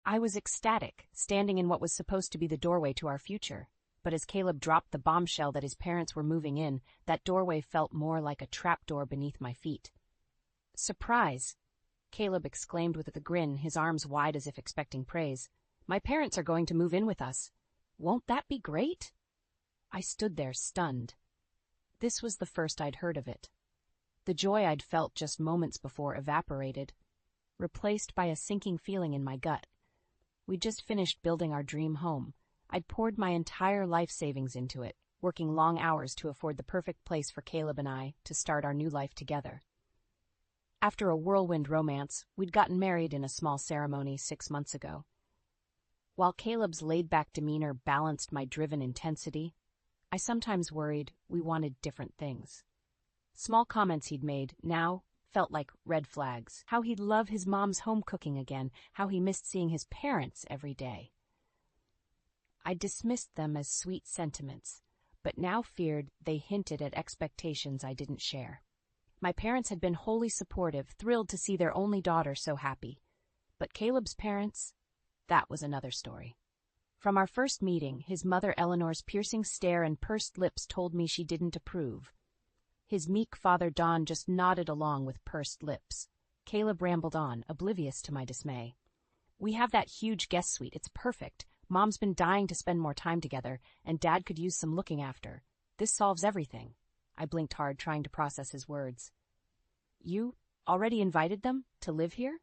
I was ecstatic, standing in what was supposed to be the doorway to our future. But as Caleb dropped the bombshell that his parents were moving in, that doorway felt more like a trapdoor beneath my feet. "Surprise!" Caleb exclaimed with a grin, his arms wide as if expecting praise. "My parents are going to move in with us. Won't that be great?" I stood there, stunned. This was the first I'd heard of it. The joy I'd felt just moments before evaporated, replaced by a sinking feeling in my gut. We'd just finished building our dream home. I'd poured my entire life savings into it, working long hours to afford the perfect place for Caleb and I to start our new life together. After a whirlwind romance, we'd gotten married in a small ceremony 6 months ago. While Caleb's laid-back demeanor balanced my driven intensity, I sometimes worried we wanted different things. Small comments he'd made now felt like red flags. How he'd love his mom's home cooking again, how he missed seeing his parents every day. I dismissed them as sweet sentiments, but now feared they hinted at expectations I didn't share. My parents had been wholly supportive, thrilled to see their only daughter so happy. But Caleb's parents, that was another story. From our first meeting, his mother Eleanor's piercing stare and pursed lips told me she didn't approve. His meek father Don just nodded along with pursed lips. Caleb rambled on, oblivious to my dismay. "We have that huge guest suite. It's perfect. Mom's been dying to spend more time together, and Dad could use some looking after. This solves everything." I blinked hard, trying to process his words. "You already invited them to live here?"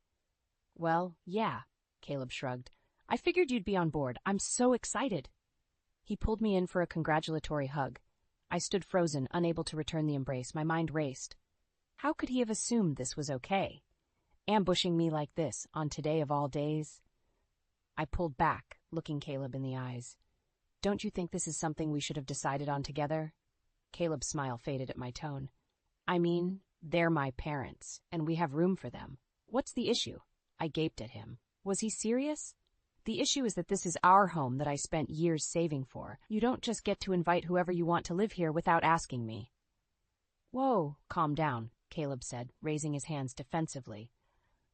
"Well, yeah," Caleb shrugged. "I figured you'd be on board. I'm so excited." He pulled me in for a congratulatory hug. I stood frozen, unable to return the embrace. My mind raced. How could he have assumed this was okay? Ambushing me like this, on today of all days? I pulled back, looking Caleb in the eyes. "Don't you think this is something we should have decided on together?" Caleb's smile faded at my tone. "I mean, they're my parents, and we have room for them. What's the issue?" I gaped at him. Was he serious? "The issue is that this is our home that I spent years saving for. You don't just get to invite whoever you want to live here without asking me." "Whoa, calm down," Caleb said, raising his hands defensively.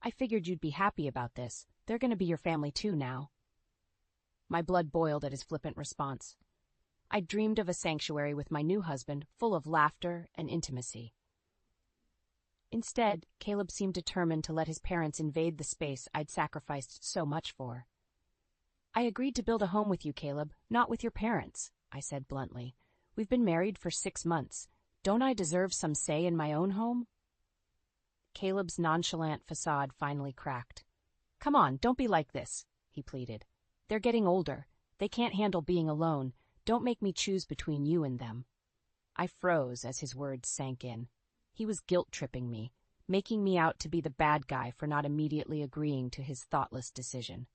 "I figured you'd be happy about this. They're going to be your family too now." My blood boiled at his flippant response. I dreamed of a sanctuary with my new husband, full of laughter and intimacy. Instead, Caleb seemed determined to let his parents invade the space I'd sacrificed so much for. "I agreed to build a home with you, Caleb, not with your parents," I said bluntly. "We've been married for 6 months. Don't I deserve some say in my own home?" Caleb's nonchalant facade finally cracked. "Come on, don't be like this," he pleaded. "They're getting older. They can't handle being alone. Don't make me choose between you and them." I froze as his words sank in. He was guilt-tripping me, making me out to be the bad guy for not immediately agreeing to his thoughtless decision,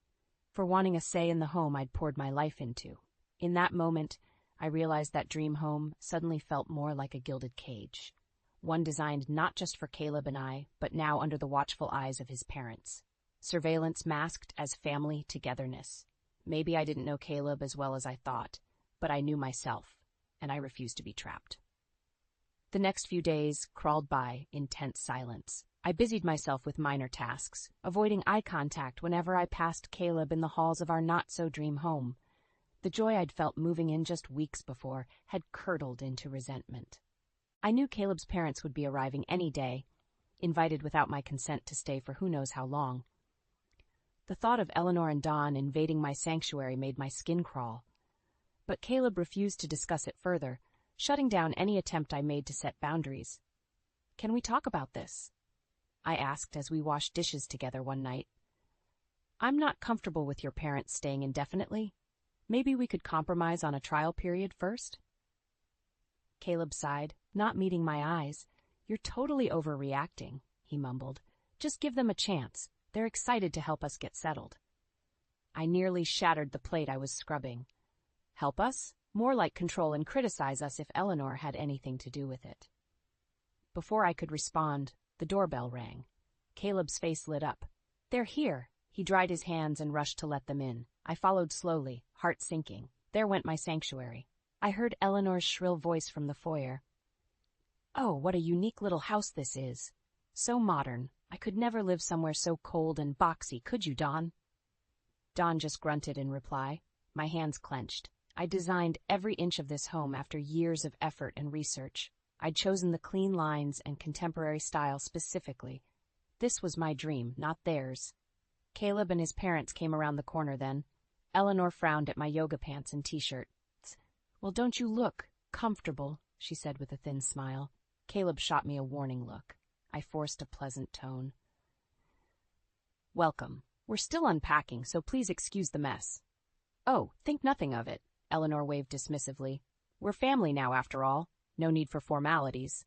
for wanting a say in the home I'd poured my life into. In that moment, I realized that dream home suddenly felt more like a gilded cage, one designed not just for Caleb and I, but now under the watchful eyes of his parents. Surveillance masked as family togetherness. Maybe I didn't know Caleb as well as I thought, but I knew myself, and I refused to be trapped. The next few days crawled by in tense silence. I busied myself with minor tasks, avoiding eye contact whenever I passed Caleb in the halls of our not-so-dream home. The joy I'd felt moving in just weeks before had curdled into resentment. I knew Caleb's parents would be arriving any day, invited without my consent to stay for who knows how long. The thought of Eleanor and Don invading my sanctuary made my skin crawl. But Caleb refused to discuss it further, shutting down any attempt I made to set boundaries. "Can we talk about this?" I asked as we washed dishes together one night. "I'm not comfortable with your parents staying indefinitely. Maybe we could compromise on a trial period first?" Caleb sighed, not meeting my eyes. "You're totally overreacting," he mumbled. "Just give them a chance. They're excited to help us get settled." I nearly shattered the plate I was scrubbing. Help us? More like control and criticize us if Eleanor had anything to do with it. Before I could respond, the doorbell rang. Caleb's face lit up. "They're here." He dried his hands and rushed to let them in. I followed slowly, heart sinking. There went my sanctuary. I heard Eleanor's shrill voice from the foyer. "Oh, what a unique little house this is. So modern. I could never live somewhere so cold and boxy, could you, Don?" Don just grunted in reply. My hands clenched. I designed every inch of this home after years of effort and research. I'd chosen the clean lines and contemporary style specifically. This was my dream, not theirs. Caleb and his parents came around the corner then. Eleanor frowned at my yoga pants and t-shirt. "Well, don't you look comfortable?" she said with a thin smile. Caleb shot me a warning look. I forced a pleasant tone. "Welcome. We're still unpacking, so please excuse the mess." "Oh, think nothing of it," Eleanor waved dismissively. "We're family now, after all. No need for formalities."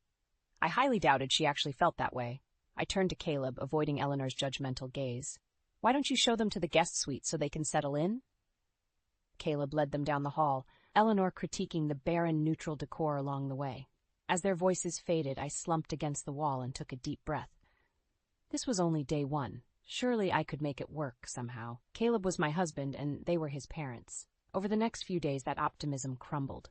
I highly doubted she actually felt that way. I turned to Caleb, avoiding Eleanor's judgmental gaze. "Why don't you show them to the guest suite so they can settle in?" Caleb led them down the hall, Eleanor critiquing the barren, neutral decor along the way. As their voices faded, I slumped against the wall and took a deep breath. This was only day one. Surely I could make it work somehow. Caleb was my husband, and they were his parents. Over the next few days, that optimism crumbled.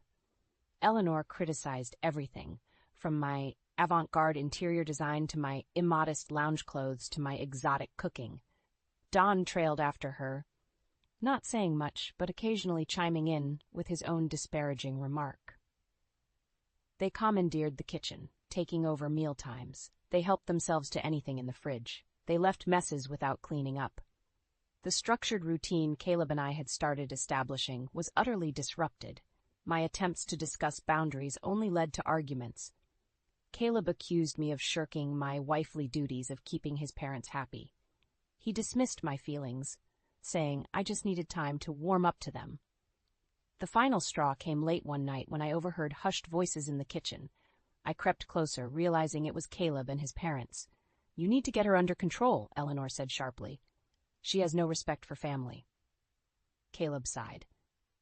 Eleanor criticized everything, from my avant-garde interior design to my immodest lounge clothes to my exotic cooking. Don trailed after her, not saying much, but occasionally chiming in with his own disparaging remark. They commandeered the kitchen, taking over meal times. They helped themselves to anything in the fridge. They left messes without cleaning up. The structured routine Caleb and I had started establishing was utterly disrupted. My attempts to discuss boundaries only led to arguments. Caleb accused me of shirking my wifely duties of keeping his parents happy. He dismissed my feelings, saying I just needed time to warm up to them. The final straw came late one night when I overheard hushed voices in the kitchen. I crept closer, realizing it was Caleb and his parents. "You need to get her under control," Eleanor said sharply. "She has no respect for family." Caleb sighed.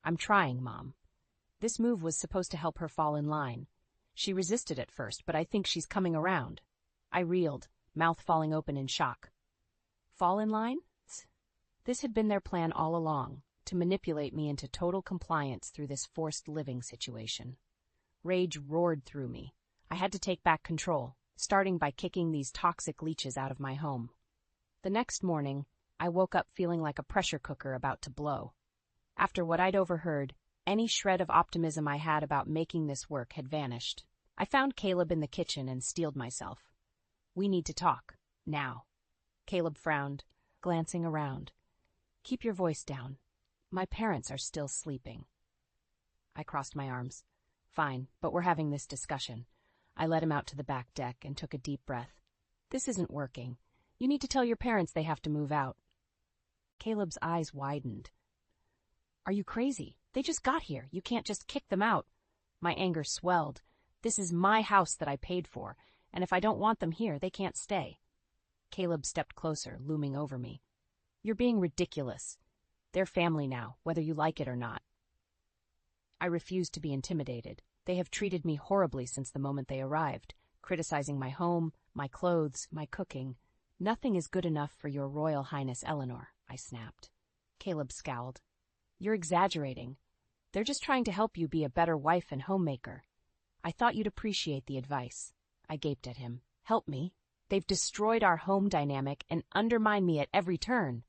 "I'm trying, Mom. This move was supposed to help her fall in line. She resisted at first, but I think she's coming around." I reeled, mouth falling open in shock. Fall in line? This had been their plan all along, to manipulate me into total compliance through this forced living situation. Rage roared through me. I had to take back control, starting by kicking these toxic leeches out of my home. The next morning, I woke up feeling like a pressure cooker about to blow. After what I'd overheard, any shred of optimism I had about making this work had vanished. I found Caleb in the kitchen and steeled myself. "We need to talk. Now." Caleb frowned, glancing around. "Keep your voice down. My parents are still sleeping." I crossed my arms. "Fine, but we're having this discussion." I led him out to the back deck and took a deep breath. "This isn't working. You need to tell your parents they have to move out." Caleb's eyes widened. "Are you crazy? They just got here. You can't just kick them out." My anger swelled. "This is my house that I paid for, and if I don't want them here, they can't stay." Caleb stepped closer, looming over me. "You're being ridiculous. They're family now, whether you like it or not." I refused to be intimidated. They have treated me horribly since the moment they arrived, criticizing my home, my clothes, my cooking. "Nothing is good enough for your Royal Highness Eleanor," I snapped. Caleb scowled. "You're exaggerating. They're just trying to help you be a better wife and homemaker. I thought you'd appreciate the advice." I gaped at him. "Help me? They've destroyed our home dynamic and undermined me at every turn."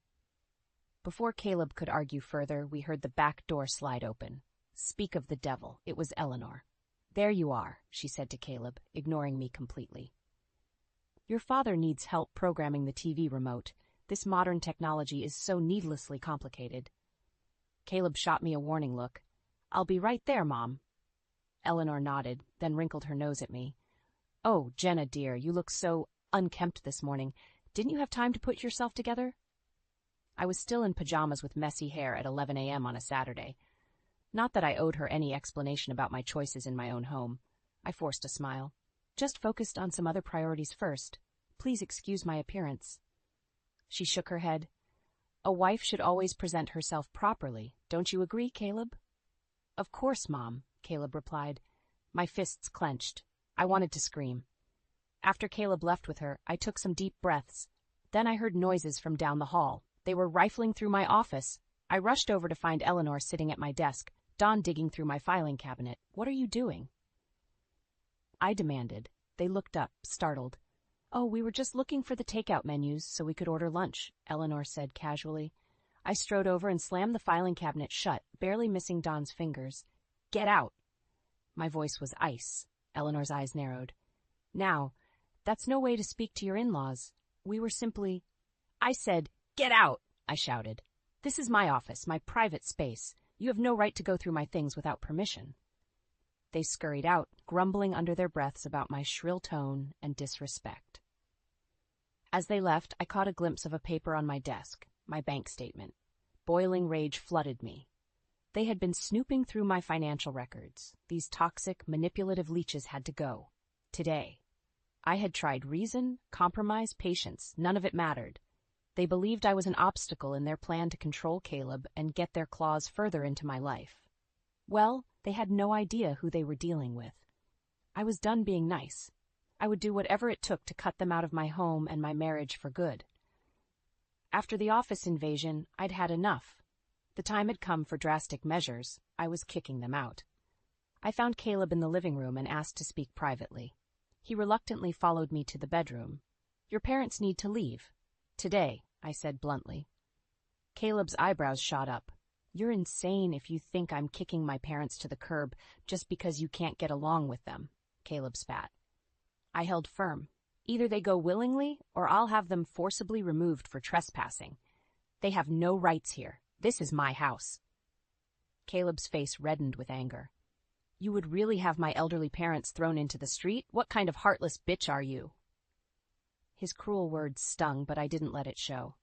Before Caleb could argue further, we heard the back door slide open. Speak of the devil, it was Eleanor. "There you are," she said to Caleb, ignoring me completely. "Your father needs help programming the TV remote. This modern technology is so needlessly complicated." Caleb shot me a warning look. "I'll be right there, Mom." Eleanor nodded, then wrinkled her nose at me. "Oh, Jenna, dear, you look so unkempt this morning. Didn't you have time to put yourself together?" I was still in pajamas with messy hair at 11 a.m. on a Saturday. Not that I owed her any explanation about my choices in my own home. I forced a smile. "Just focused on some other priorities first. Please excuse my appearance." She shook her head. "A wife should always present herself properly. Don't you agree, Caleb?" "Of course, Mom," Caleb replied. My fists clenched. I wanted to scream. After Caleb left with her, I took some deep breaths. Then I heard noises from down the hall. They were rifling through my office. I rushed over to find Eleanor sitting at my desk, Don digging through my filing cabinet. "What are you doing?" I demanded. They looked up, startled. "Oh, we were just looking for the takeout menus so we could order lunch," Eleanor said casually. I strode over and slammed the filing cabinet shut, barely missing Don's fingers. "Get out!" My voice was ice. Eleanor's eyes narrowed. "Now, that's no way to speak to your in-laws. We were simply—" "I said, get out!" I shouted. "This is my office, my private space. You have no right to go through my things without permission." They scurried out, grumbling under their breaths about my shrill tone and disrespect. As they left, I caught a glimpse of a paper on my desk, my bank statement. Boiling rage flooded me. They had been snooping through my financial records. These toxic, manipulative leeches had to go. Today. I had tried reason, compromise, patience. None of it mattered. They believed I was an obstacle in their plan to control Caleb and get their claws further into my life. Well, they had no idea who they were dealing with. I was done being nice. I would do whatever it took to cut them out of my home and my marriage for good. After the office invasion, I'd had enough. The time had come for drastic measures. I was kicking them out. I found Caleb in the living room and asked to speak privately. He reluctantly followed me to the bedroom. "Your parents need to leave. Today," I said bluntly. Caleb's eyebrows shot up. "You're insane if you think I'm kicking my parents to the curb just because you can't get along with them," Caleb spat. I held firm. "Either they go willingly, or I'll have them forcibly removed for trespassing. They have no rights here. This is my house." Caleb's face reddened with anger. "You would really have my elderly parents thrown into the street? What kind of heartless bitch are you?" His cruel words stung, but I didn't let it show.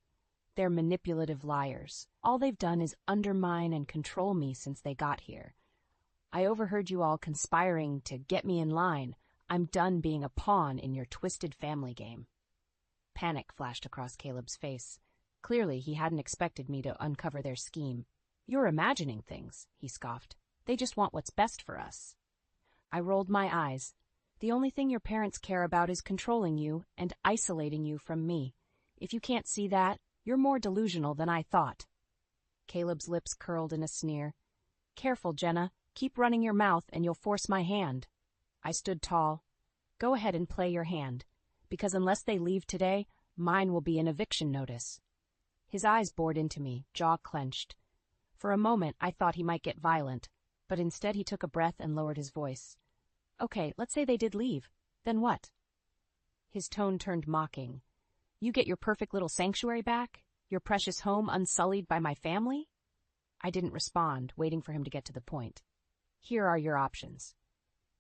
They're manipulative liars. All they've done is undermine and control me since they got here. I overheard you all conspiring to get me in line. I'm done being a pawn in your twisted family game. Panic flashed across Caleb's face. Clearly, he hadn't expected me to uncover their scheme. "You're imagining things," he scoffed. "They just want what's best for us." I rolled my eyes. "The only thing your parents care about is controlling you and isolating you from me. If you can't see that, you're more delusional than I thought." Caleb's lips curled in a sneer. "Careful, Jenna. Keep running your mouth and you'll force my hand." I stood tall. "Go ahead and play your hand, because unless they leave today, mine will be an eviction notice." His eyes bored into me, jaw clenched. For a moment, I thought he might get violent, but instead he took a breath and lowered his voice. "Okay, let's say they did leave. Then what?" His tone turned mocking. "You get your perfect little sanctuary back? Your precious home unsullied by my family?" I didn't respond, waiting for him to get to the point. "Here are your options."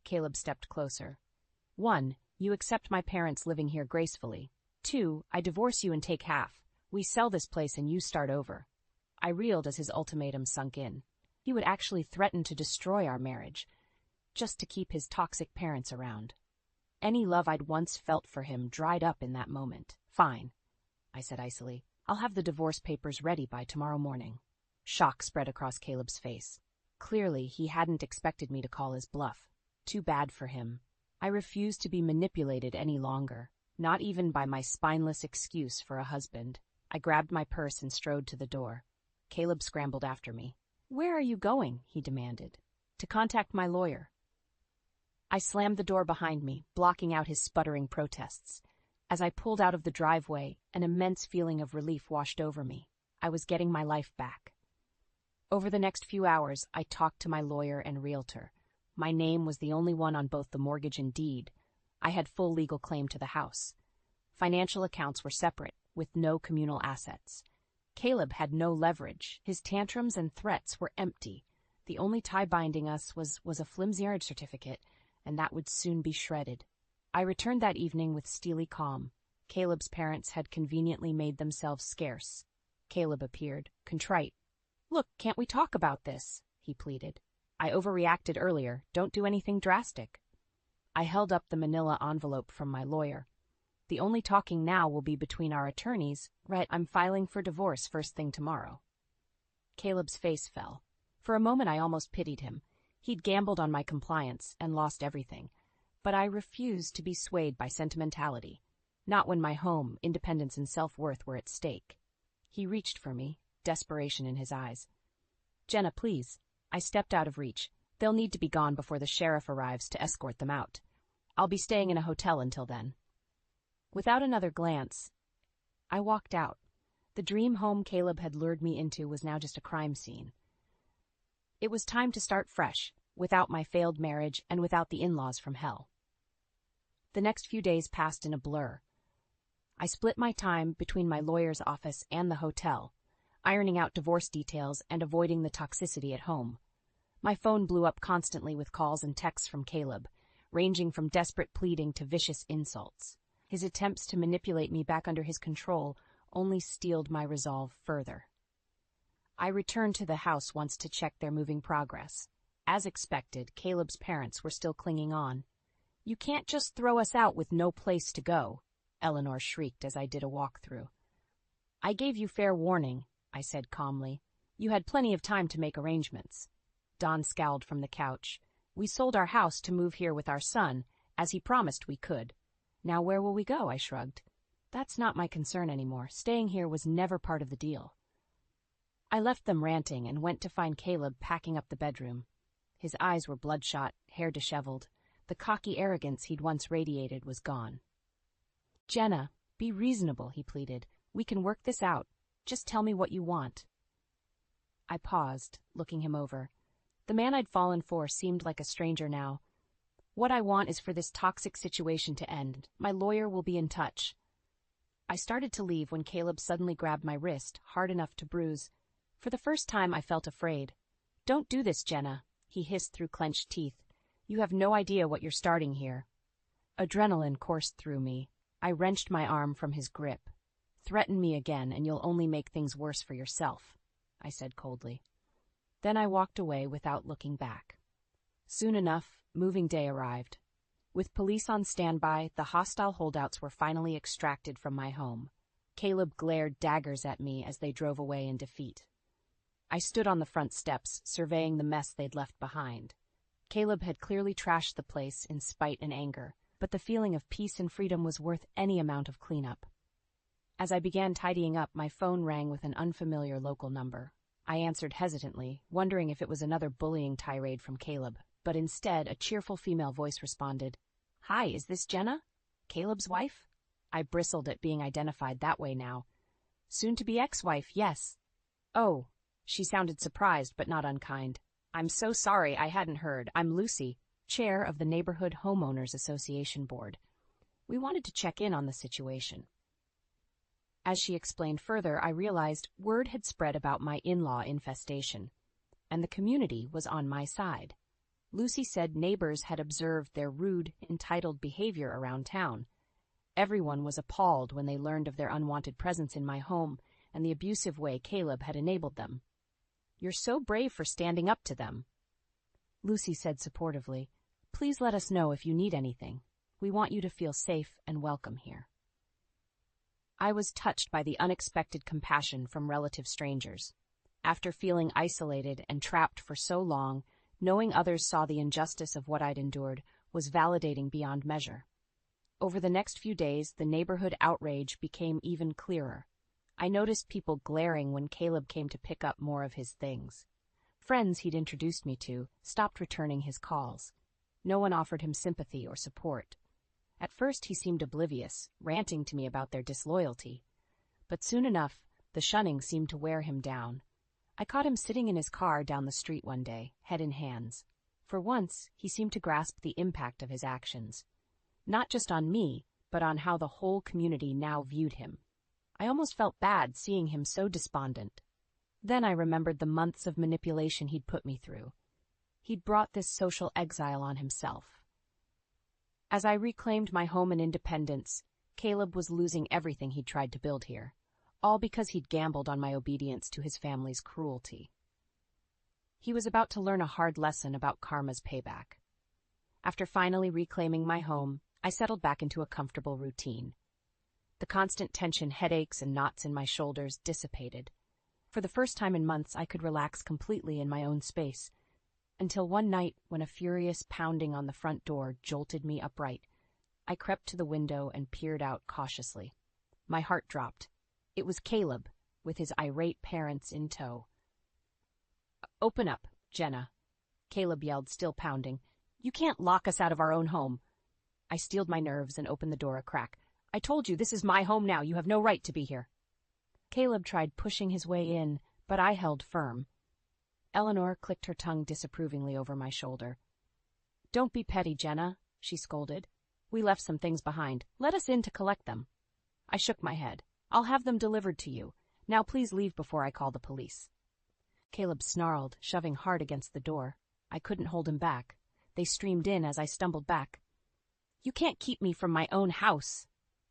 Caleb stepped closer. 1, you accept my parents living here gracefully. 2, I divorce you and take half. We sell this place and you start over. I reeled as his ultimatum sunk in. He would actually threaten to destroy our marriage, just to keep his toxic parents around. Any love I'd once felt for him dried up in that moment. "Fine," I said icily. "I'll have the divorce papers ready by tomorrow morning." Shock spread across Caleb's face. Clearly, he hadn't expected me to call his bluff. Too bad for him. I refused to be manipulated any longer, not even by my spineless excuse for a husband. I grabbed my purse and strode to the door. Caleb scrambled after me. "Where are you going?" he demanded. "To contact my lawyer." I slammed the door behind me, blocking out his sputtering protests. As I pulled out of the driveway, an immense feeling of relief washed over me. I was getting my life back. Over the next few hours, I talked to my lawyer and realtor. My name was the only one on both the mortgage and deed. I had full legal claim to the house. Financial accounts were separate, with no communal assets. Caleb had no leverage. His tantrums and threats were empty. The only tie binding us was a flimsy marriage certificate, and that would soon be shredded. I returned that evening with steely calm. Caleb's parents had conveniently made themselves scarce. Caleb appeared, contrite. "Look, can't we talk about this?" he pleaded. "I overreacted earlier. Don't do anything drastic." I held up the manila envelope from my lawyer. "The only talking now will be between our attorneys. Right, I'm filing for divorce first thing tomorrow." Caleb's face fell. For a moment I almost pitied him. He'd gambled on my compliance and lost everything. But I refused to be swayed by sentimentality. Not when my home, independence, and self-worth were at stake. He reached for me, desperation in his eyes. "Jenna, please." I stepped out of reach. "They'll need to be gone before the sheriff arrives to escort them out. I'll be staying in a hotel until then." Without another glance, I walked out. The dream home Caleb had lured me into was now just a crime scene. It was time to start fresh, without my failed marriage and without the in-laws from hell. The next few days passed in a blur. I split my time between my lawyer's office and the hotel, ironing out divorce details and avoiding the toxicity at home. My phone blew up constantly with calls and texts from Caleb, ranging from desperate pleading to vicious insults. His attempts to manipulate me back under his control only steeled my resolve further. I returned to the house once to check their moving progress. As expected, Caleb's parents were still clinging on. "You can't just throw us out with no place to go," Eleanor shrieked as I did a walkthrough. "I gave you fair warning," I said calmly. "You had plenty of time to make arrangements." Don scowled from the couch. "We sold our house to move here with our son, as he promised we could. Now where will we go?" I shrugged. "That's not my concern anymore. Staying here was never part of the deal." I left them ranting and went to find Caleb packing up the bedroom. His eyes were bloodshot, hair disheveled. The cocky arrogance he'd once radiated was gone. "Jenna, be reasonable," he pleaded. "We can work this out. Just tell me what you want." I paused, looking him over. The man I'd fallen for seemed like a stranger now. "What I want is for this toxic situation to end. My lawyer will be in touch." I started to leave when Caleb suddenly grabbed my wrist, hard enough to bruise. For the first time, I felt afraid. "Don't do this, Jenna," he hissed through clenched teeth. "You have no idea what you're starting here." Adrenaline coursed through me. I wrenched my arm from his grip. "Threaten me again, and you'll only make things worse for yourself," I said coldly. Then I walked away without looking back. Soon enough, moving day arrived. With police on standby, the hostile holdouts were finally extracted from my home. Caleb glared daggers at me as they drove away in defeat. I stood on the front steps, surveying the mess they'd left behind. Caleb had clearly trashed the place in spite and anger, but the feeling of peace and freedom was worth any amount of cleanup. As I began tidying up, my phone rang with an unfamiliar local number. I answered hesitantly, wondering if it was another bullying tirade from Caleb, but instead a cheerful female voice responded. "Hi, is this Jenna? Caleb's wife?" I bristled at being identified that way now. "Soon-to-be ex-wife, yes." "Oh." She sounded surprised but not unkind. "I'm so sorry, I hadn't heard. I'm Lucy, chair of the Neighborhood Homeowners Association Board. We wanted to check in on the situation." As she explained further, I realized word had spread about my in-law infestation, and the community was on my side. Lucy said neighbors had observed their rude, entitled behavior around town. Everyone was appalled when they learned of their unwanted presence in my home and the abusive way Caleb had enabled them. "You're so brave for standing up to them." Lucy said supportively, "Please let us know if you need anything. We want you to feel safe and welcome here." I was touched by the unexpected compassion from relative strangers. After feeling isolated and trapped for so long, knowing others saw the injustice of what I'd endured was validating beyond measure. Over the next few days, the neighborhood outrage became even clearer. I noticed people glaring when Caleb came to pick up more of his things. Friends he'd introduced me to stopped returning his calls. No one offered him sympathy or support. At first he seemed oblivious, ranting to me about their disloyalty. But soon enough, the shunning seemed to wear him down. I caught him sitting in his car down the street one day, head in hands. For once, he seemed to grasp the impact of his actions. Not just on me, but on how the whole community now viewed him. I almost felt bad seeing him so despondent. Then I remembered the months of manipulation he'd put me through. He'd brought this social exile on himself. As I reclaimed my home and independence, Caleb was losing everything he'd tried to build here, all because he'd gambled on my obedience to his family's cruelty. He was about to learn a hard lesson about karma's payback. After finally reclaiming my home, I settled back into a comfortable routine. The constant tension, headaches, and knots in my shoulders dissipated. For the first time in months, I could relax completely in my own space, until one night when a furious pounding on the front door jolted me upright. I crept to the window and peered out cautiously. My heart dropped. It was Caleb, with his irate parents in tow. "Open up, Jenna," Caleb yelled, still pounding. "You can't lock us out of our own home." I steeled my nerves and opened the door a crack. "I told you, this is my home now. You have no right to be here." Caleb tried pushing his way in, but I held firm. Eleanor clicked her tongue disapprovingly over my shoulder. "Don't be petty, Jenna," she scolded. "We left some things behind. Let us in to collect them." I shook my head. "I'll have them delivered to you. Now please leave before I call the police." Caleb snarled, shoving hard against the door. I couldn't hold him back. They streamed in as I stumbled back. "You can't keep me from my own house,"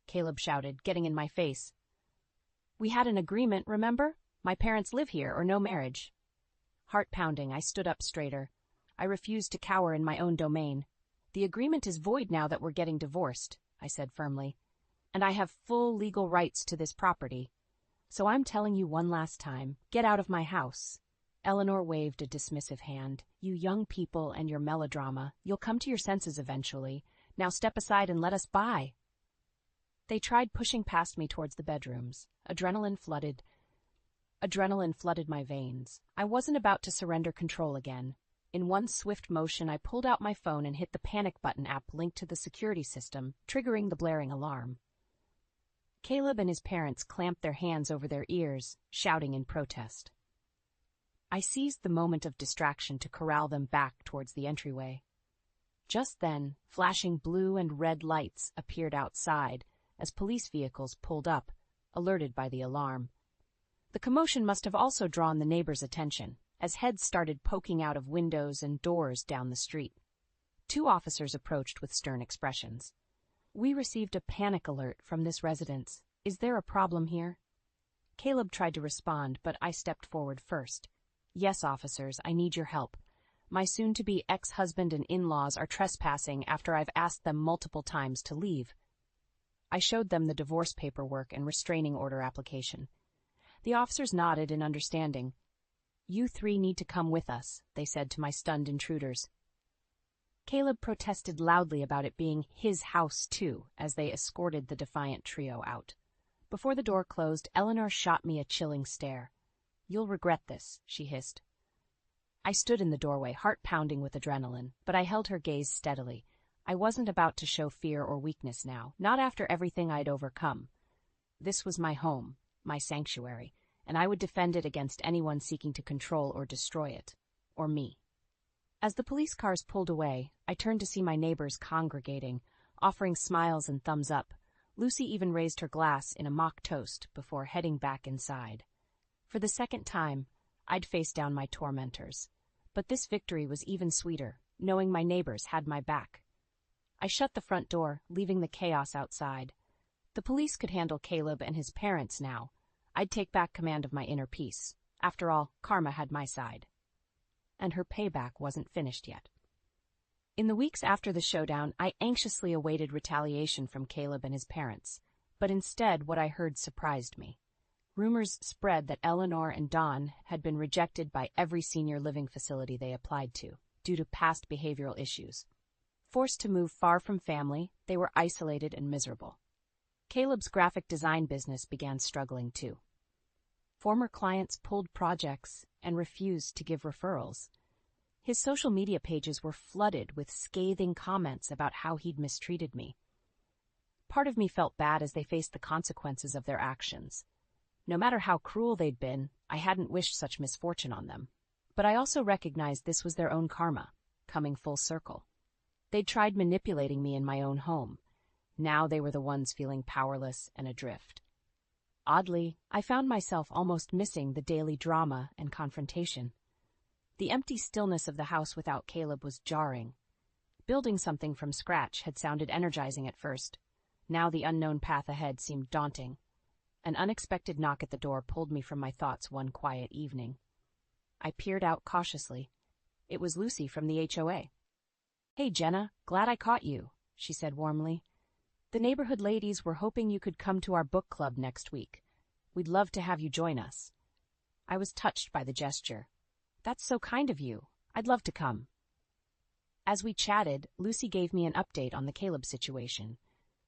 Caleb shouted, getting in my face. "We had an agreement, remember? My parents live here or no marriage." Heart pounding, I stood up straighter. I refused to cower in my own domain. "The agreement is void now that we're getting divorced," I said firmly. "And I have full legal rights to this property. So I'm telling you one last time, get out of my house." Eleanor waved a dismissive hand. "You young people and your melodrama. You'll come to your senses eventually. Now step aside and let us by." They tried pushing past me towards the bedrooms. Adrenaline flooded my veins. I wasn't about to surrender control again. In one swift motion, I pulled out my phone and hit the panic button app linked to the security system, triggering the blaring alarm. Caleb and his parents clamped their hands over their ears, shouting in protest. I seized the moment of distraction to corral them back towards the entryway. Just then, flashing blue and red lights appeared outside as police vehicles pulled up, alerted by the alarm. The commotion must have also drawn the neighbors' attention, as heads started poking out of windows and doors down the street. 2 officers approached with stern expressions. "We received a panic alert from this residence. Is there a problem here?" Caleb tried to respond, but I stepped forward first. "Yes, officers, I need your help. My soon-to-be ex-husband and in-laws are trespassing after I've asked them multiple times to leave." I showed them the divorce paperwork and restraining order application. The officers nodded in understanding. "You 3 need to come with us," they said to my stunned intruders. Caleb protested loudly about it being his house, too, as they escorted the defiant trio out. Before the door closed, Eleanor shot me a chilling stare. "You'll regret this," she hissed. I stood in the doorway, heart pounding with adrenaline, but I held her gaze steadily. I wasn't about to show fear or weakness now, not after everything I'd overcome. This was my home, my sanctuary, and I would defend it against anyone seeking to control or destroy it. Or me. As the police cars pulled away, I turned to see my neighbors congregating, offering smiles and thumbs up. Lucy even raised her glass in a mock toast before heading back inside. For the second time, I'd faced down my tormentors. But this victory was even sweeter, knowing my neighbors had my back. I shut the front door, leaving the chaos outside. The police could handle Caleb and his parents now. I'd take back command of my inner peace. After all, karma had my side. And her payback wasn't finished yet. In the weeks after the showdown, I anxiously awaited retaliation from Caleb and his parents. But instead, what I heard surprised me. Rumors spread that Eleanor and Don had been rejected by every senior living facility they applied to, due to past behavioral issues. Forced to move far from family, they were isolated and miserable. Caleb's graphic design business began struggling too. Former clients pulled projects and refused to give referrals. His social media pages were flooded with scathing comments about how he'd mistreated me. Part of me felt bad as they faced the consequences of their actions. No matter how cruel they'd been, I hadn't wished such misfortune on them. But I also recognized this was their own karma, coming full circle. They'd tried manipulating me in my own home. Now they were the ones feeling powerless and adrift. Oddly, I found myself almost missing the daily drama and confrontation. The empty stillness of the house without Caleb was jarring. Building something from scratch had sounded energizing at first. Now the unknown path ahead seemed daunting. An unexpected knock at the door pulled me from my thoughts one quiet evening. I peered out cautiously. It was Lucy from the HOA. "Hey, Jenna, glad I caught you," she said warmly. "The neighborhood ladies were hoping you could come to our book club next week. We'd love to have you join us." I was touched by the gesture. "That's so kind of you. I'd love to come." As we chatted, Lucy gave me an update on the Caleb situation.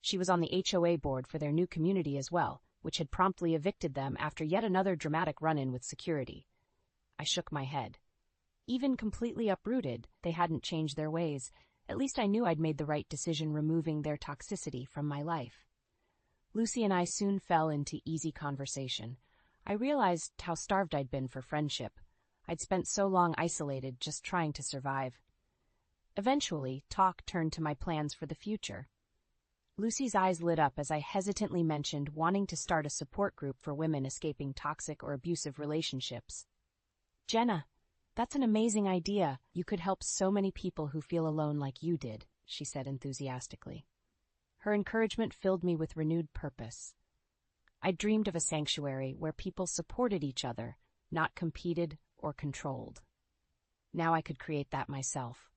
She was on the HOA board for their new community as well, which had promptly evicted them after yet another dramatic run-in with security. I shook my head. Even completely uprooted, they hadn't changed their ways. At least I knew I'd made the right decision removing their toxicity from my life. Lucy and I soon fell into easy conversation. I realized how starved I'd been for friendship. I'd spent so long isolated, just trying to survive. Eventually, talk turned to my plans for the future. Lucy's eyes lit up as I hesitantly mentioned wanting to start a support group for women escaping toxic or abusive relationships. "Jenna, that's an amazing idea. You could help so many people who feel alone like you did," she said enthusiastically. Her encouragement filled me with renewed purpose. I dreamed of a sanctuary where people supported each other, not competed or controlled. Now I could create that myself.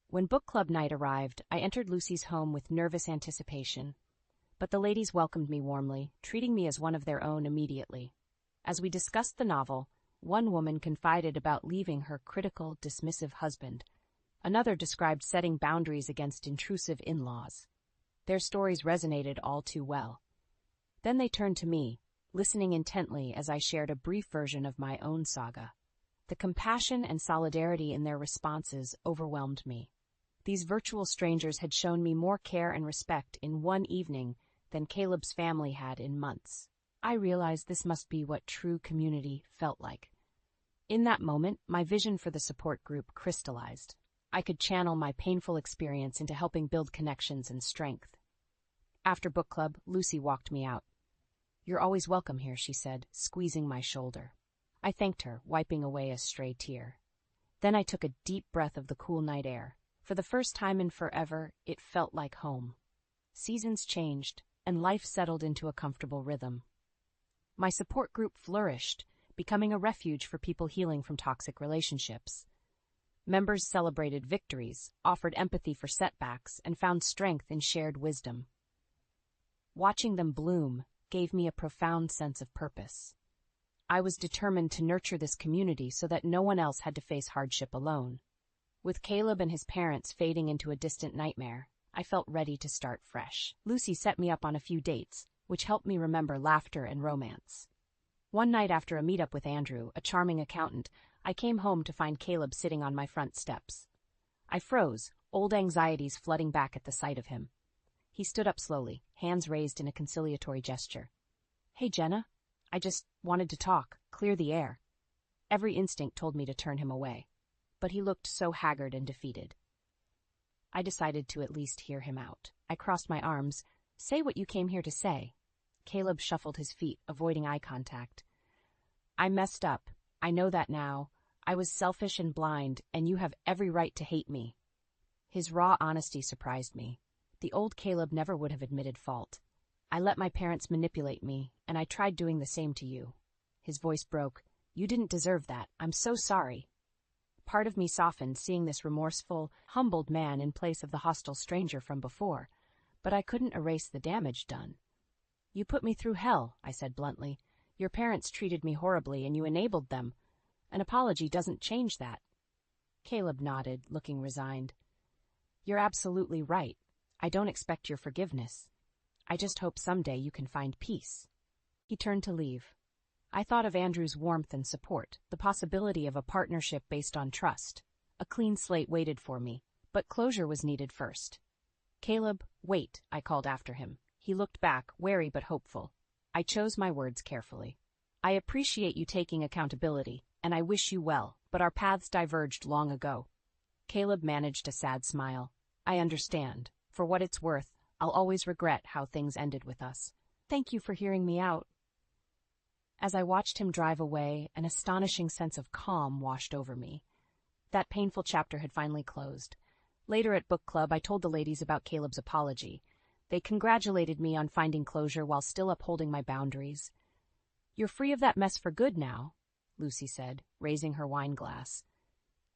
When book club night arrived, I entered Lucy's home with nervous anticipation. But the ladies welcomed me warmly, treating me as one of their own immediately. As we discussed the novel, one woman confided about leaving her critical, dismissive husband. Another described setting boundaries against intrusive in-laws. Their stories resonated all too well. Then they turned to me, listening intently as I shared a brief version of my own saga. The compassion and solidarity in their responses overwhelmed me. These virtual strangers had shown me more care and respect in one evening than Caleb's family had in months. I realized this must be what true community felt like. In that moment, my vision for the support group crystallized. I could channel my painful experience into helping build connections and strength. After book club, Lucy walked me out. "You're always welcome here," she said, squeezing my shoulder. I thanked her, wiping away a stray tear. Then I took a deep breath of the cool night air. For the first time in forever, it felt like home. Seasons changed, and life settled into a comfortable rhythm. My support group flourished, becoming a refuge for people healing from toxic relationships. Members celebrated victories, offered empathy for setbacks, and found strength in shared wisdom. Watching them bloom gave me a profound sense of purpose. I was determined to nurture this community so that no one else had to face hardship alone. With Caleb and his parents fading into a distant nightmare, I felt ready to start fresh. Lucy set me up on a few dates, which helped me remember laughter and romance. One night after a meetup with Andrew, a charming accountant, I came home to find Caleb sitting on my front steps. I froze, old anxieties flooding back at the sight of him. He stood up slowly, hands raised in a conciliatory gesture. "Hey, Jenna, I just wanted to talk, clear the air." Every instinct told me to turn him away, but he looked so haggard and defeated. I decided to at least hear him out. I crossed my arms. "Say what you came here to say." Caleb shuffled his feet, avoiding eye contact. "I messed up. I know that now. I was selfish and blind, and you have every right to hate me." His raw honesty surprised me. The old Caleb never would have admitted fault. "I let my parents manipulate me, and I tried doing the same to you." His voice broke. "You didn't deserve that. I'm so sorry." Part of me softened, seeing this remorseful, humbled man in place of the hostile stranger from before, but I couldn't erase the damage done. "You put me through hell," I said bluntly. "Your parents treated me horribly, and you enabled them. An apology doesn't change that." Caleb nodded, looking resigned. "You're absolutely right. I don't expect your forgiveness. I just hope someday you can find peace." He turned to leave. I thought of Andrew's warmth and support, the possibility of a partnership based on trust. A clean slate waited for me, but closure was needed first. "Caleb, wait," I called after him. He looked back, wary but hopeful. I chose my words carefully. "I appreciate you taking accountability, and I wish you well, but our paths diverged long ago." Caleb managed a sad smile. "I understand. For what it's worth, I'll always regret how things ended with us. Thank you for hearing me out." As I watched him drive away, an astonishing sense of calm washed over me. That painful chapter had finally closed. Later at book club, I told the ladies about Caleb's apology. They congratulated me on finding closure while still upholding my boundaries. "You're free of that mess for good now," Lucy said, raising her wine glass.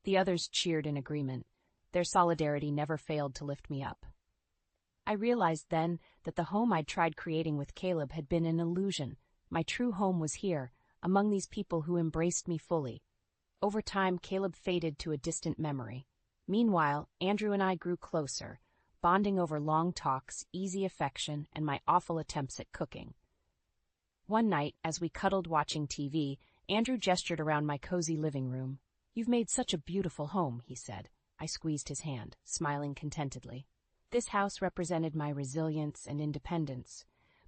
The others cheered in agreement. Their solidarity never failed to lift me up. I realized then that the home I'd tried creating with Caleb had been an illusion. My true home was here, among these people who embraced me fully. Over time, Caleb faded to a distant memory. Meanwhile, Andrew and I grew closer, bonding over long talks, easy affection, and my awful attempts at cooking. One night, as we cuddled watching TV, Andrew gestured around my cozy living room. "You've made such a beautiful home," he said. I squeezed his hand, smiling contentedly. This house represented my resilience and independence,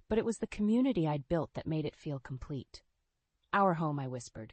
but it was the community I'd built that made it feel complete. Our home, I whispered.